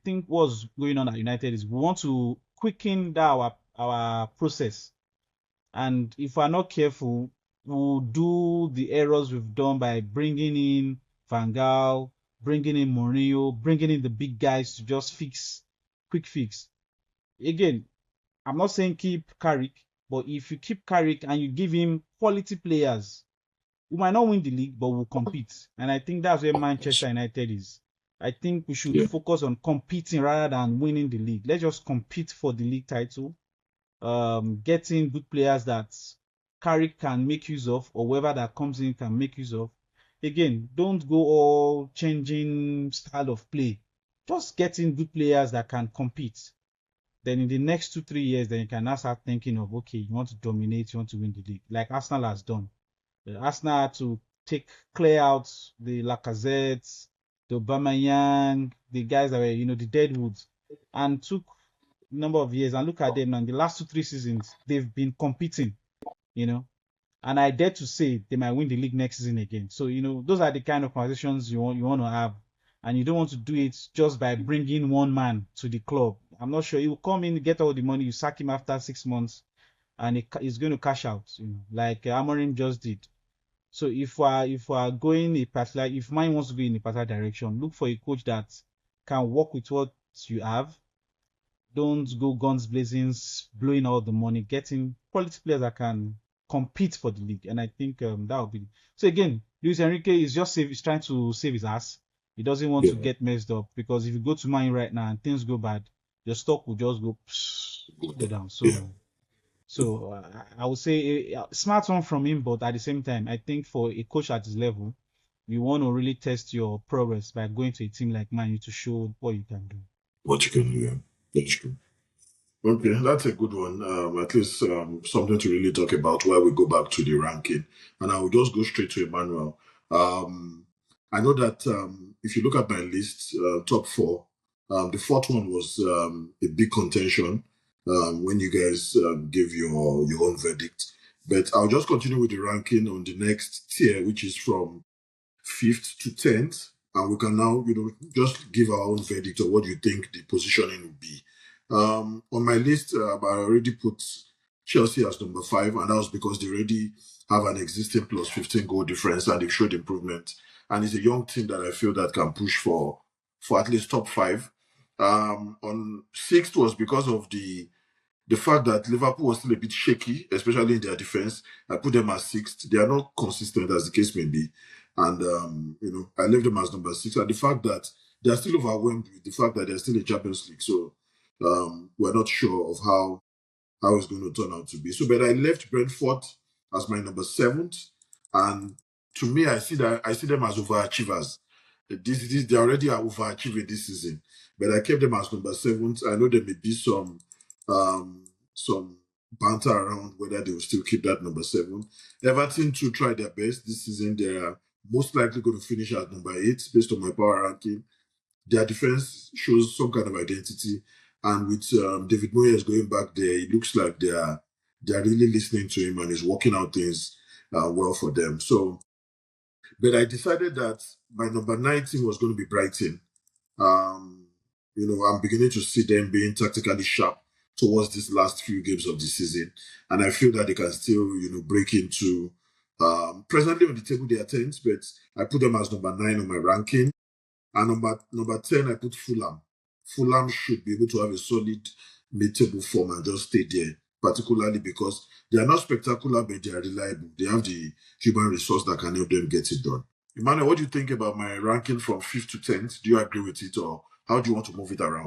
think what's going on at United is we want to quicken that our process. And if we're not careful, we'll do the errors we've done by bringing in Van Gaal, bringing in Mourinho, bringing in the big guys to just quick fix. Again, I'm not saying keep Carrick, but if you keep Carrick and you give him quality players, we might not win the league, but we'll compete. And I think that's where Manchester United is. I think we should focus on competing rather than winning the league. Let's just compete for the league title. Getting good players that Carrick can make use of, or whoever that comes in can make use of. Again, don't go all changing style of play. Just getting good players that can compete. Then in the next 2-3 years, then you can now start thinking of, okay, you want to dominate, you want to win the league, like Arsenal has done. Arsenal had to clear out the Lacazettes, the Aubameyang, the guys that were, the Deadwoods, and took a number of years. And look at them now. In the last 2-3 seasons, they've been competing, and I dare to say they might win the league next season again. So, those are the kind of conversations you want to have. And you don't want to do it just by bringing one man to the club. I'm not sure he will come in, get all the money, you sack him after 6 months, and he's going to cash out, like Amorim just did. So if we're going if mine wants to go in a particular direction, look for a coach that can work with what you have. Don't go guns blazing, blowing all the money, getting quality players that can compete for the league. And I think that would be. So again, Luis Enrique is he's trying to save his ass. He doesn't want to get messed up, because if you go to mine right now and things go bad, your stock will just go down. So I would say a smart one from him, but at the same time, I think for a coach at his level, you want to really test your progress by going to a team like Man U to show what you can do. What you can do, yeah. That's true. Okay, that's a good one. At least something to really talk about while we go back to the ranking. And I will just go straight to Emmanuel. I know that if you look at my list, top four, the fourth one was a big contention when you guys gave your own verdict. But I'll just continue with the ranking on the next tier, which is from 5th to 10th. And we can now, just give our own verdict of what you think the positioning will be. On my list, I already put Chelsea as number 5, and that was because they already have an existing plus 15 goal difference and they've showed improvement. And it's a young team that I feel that can push for at least top 5. On 6th was because of the fact that Liverpool was still a bit shaky, especially in their defense. I put them as 6th. They are not consistent, as the case may be. And, I left them as number 6. And the fact that they are still overwhelmed with the fact that they're still in Champions League. So we're not sure of how it's going to turn out to be. So, but I left Brentford as my number 7th. And to me, I see them as overachievers. They already are overachieving this season. But I kept them as number 7th. I know there may be some banter around whether they will still keep that number 7. Everton to try their best this season. They are most likely going to finish at number 8 based on my power ranking. Their defense shows some kind of identity, and with David Moyes going back there, it looks like they are really listening to him and he's working out things well for them. So, but I decided that my number 19 was going to be Brighton. I'm beginning to see them being tactically sharp towards these last few games of the season, and I feel that they can still, break into. Presently on the table they are 10th, but I put them as number 9 on my ranking. And number 10, I put Fulham. Fulham should be able to have a solid mid-table form and just stay there, particularly because they are not spectacular, but they are reliable. They have the human resource that can help them get it done. Emmanuel, what do you think about my ranking from 5th to 10th? Do you agree with it, or how do you want to move it around?